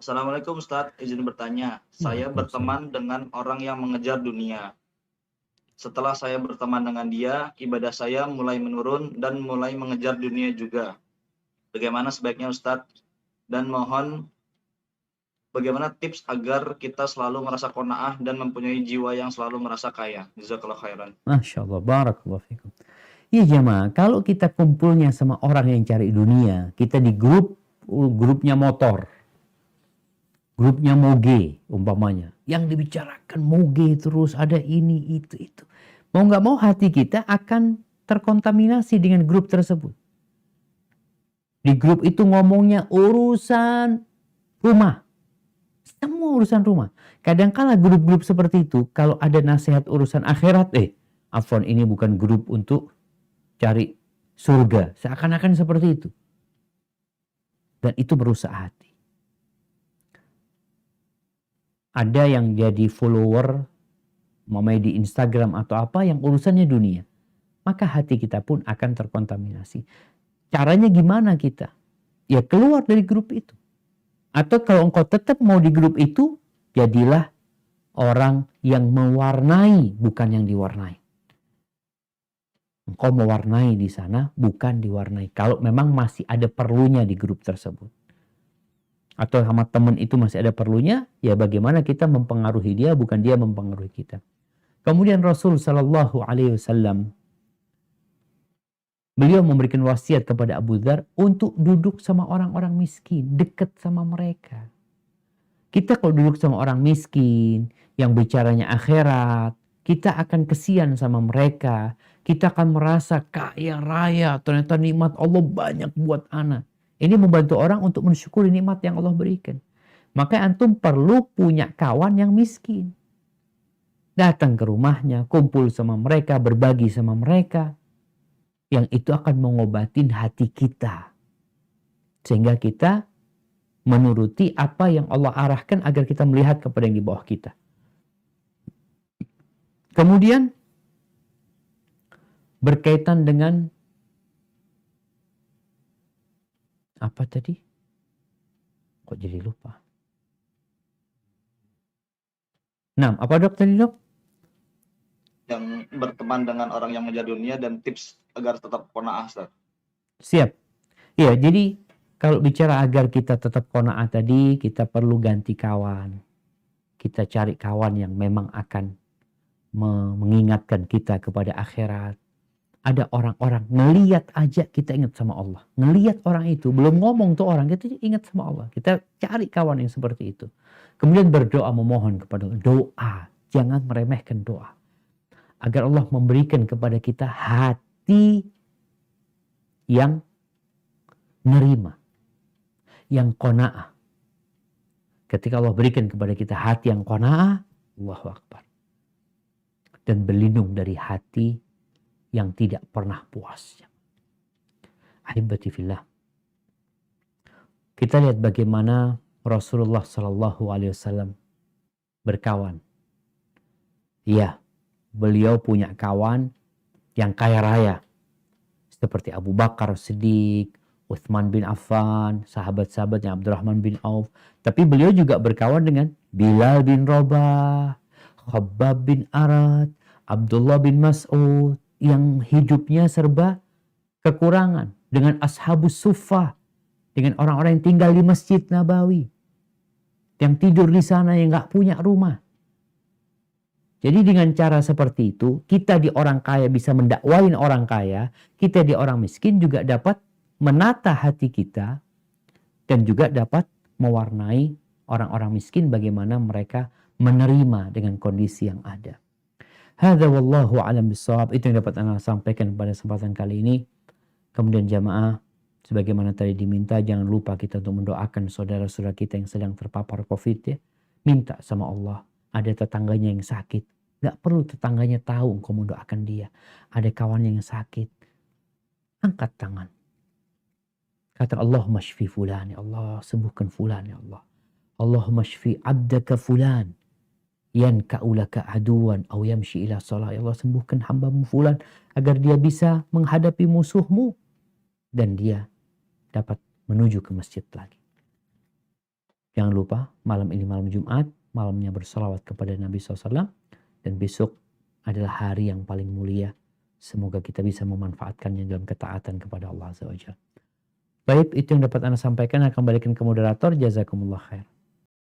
Assalamualaikum Ustadz, izin bertanya. Saya Waalaikumsalam. berteman dengan orang yang mengejar dunia. Setelah saya berteman dengan dia, ibadah saya mulai menurun dan mulai mengejar dunia juga. Bagaimana sebaiknya Ustadz? Dan mohon bagaimana tips agar kita selalu merasa qanaah dan mempunyai jiwa yang selalu merasa kaya. Jazakallah khairan. Masya Allah, barakallahu fikum. Iya jemaah, kalau kita kumpulnya sama orang yang cari dunia, kita di grupnya motor, grupnya moge umpamanya, yang dibicarakan moge terus ada ini itu. Mau nggak mau hati kita akan terkontaminasi dengan grup tersebut. Di grup itu ngomongnya urusan rumah, semua urusan rumah. Kadangkala grup-grup seperti itu, kalau ada nasihat urusan akhirat, afwan, ini bukan grup untuk cari surga. Seakan-akan seperti itu. Dan itu merusak hati. Ada yang jadi follower, mamanya di Instagram atau apa, yang urusannya dunia. Maka hati kita pun akan terkontaminasi. Caranya gimana kita? Ya keluar dari grup itu. Atau kalau engkau tetap mau di grup itu, jadilah orang yang mewarnai, bukan yang diwarnai. Engkau mewarnai di sana, bukan diwarnai. Kalau memang masih ada perlunya di grup tersebut. Atau sama teman itu masih ada perlunya, ya bagaimana kita mempengaruhi dia, bukan dia mempengaruhi kita. Kemudian Rasul Shallallahu Alaihi Wasallam, beliau memberikan wasiat kepada Abu Dzar untuk duduk sama orang-orang miskin, dekat sama mereka. Kita kalau duduk sama orang miskin, yang bicaranya akhirat, kita akan kesian sama mereka. Kita akan merasa kaya raya, ternyata nikmat Allah banyak buat anak. Ini membantu orang untuk mensyukuri nikmat yang Allah berikan. Maka antum perlu punya kawan yang miskin. Datang ke rumahnya, kumpul sama mereka, berbagi sama mereka. Yang itu akan mengobatin hati kita. Sehingga kita menuruti apa yang Allah arahkan agar kita melihat kepada yang di bawah kita. Kemudian berkaitan dengan apa tadi? Kok jadi lupa? Nah, apa dok tadi dok? Yang berteman dengan orang yang mengejar dunia dan tips agar tetap qanaah Ustadz. Siap. Ya, jadi kalau bicara agar kita tetap qanaah tadi, kita perlu ganti kawan. Kita cari kawan yang memang akan mengingatkan kita kepada akhirat. Ada orang-orang ngeliat aja kita ingat sama Allah. Ngeliat orang itu, belum ngomong tuh orang, kita ingat sama Allah. Kita cari kawan yang seperti itu. Kemudian berdoa memohon kepada Allah. Doa, jangan meremehkan doa. Agar Allah memberikan kepada kita hati yang nerima. Yang qanaah. Ketika Allah berikan kepada kita hati yang qanaah, Allahu Akbar. Dan berlindung dari hati yang tidak pernah puas. Ahibati fillah. Kita lihat bagaimana Rasulullah Sallallahu Alaihi Wasallam berkawan. Iya, beliau punya kawan yang kaya raya. Seperti Abu Bakar Siddiq, Uthman bin Affan, sahabat-sahabatnya Abdurrahman bin Auf. Tapi beliau juga berkawan dengan Bilal bin Rabah, Khabbab bin Arad, Abdullah bin Mas'ud, yang hidupnya serba kekurangan. Dengan Ashabus Suffah, dengan orang-orang yang tinggal di Masjid Nabawi, yang tidur di sana, yang gak punya rumah. Jadi dengan cara seperti itu, kita di orang kaya bisa mendakwain orang kaya, kita di orang miskin juga dapat menata hati kita, dan juga dapat mewarnai orang-orang miskin bagaimana mereka menerima dengan kondisi yang ada. Hadza wallahu a'lam bissawab. Itu yang dapat Anda sampaikan pada kesempatan kali ini. Kemudian jamaah, sebagaimana tadi diminta, jangan lupa kita untuk mendoakan saudara-saudara kita yang sedang terpapar COVID ya. Minta sama Allah. Ada tetangganya yang sakit. Gak perlu tetangganya tahu engkau mendoakan dia. Ada kawannya yang sakit. Angkat tangan. Kata Allahumma shfi fulan, ya Allah, sembuhkan fulan ya Allah. Allahumma shfi abdaka fulan. Yanka'ulaka aduan au yamshi ila salah. Ya Allah, sembuhkan hambamu fulan agar dia bisa menghadapi musuhmu dan dia dapat menuju ke masjid lagi. Jangan lupa malam ini malam Jumat, malamnya bersalawat kepada Nabi SAW, dan besok adalah hari yang paling mulia. Semoga kita bisa memanfaatkannya dalam ketaatan kepada Allah Azza wa Jalla. Baik, itu yang dapat Anda sampaikan. Akan balikan ke moderator. Jazakumullah khair.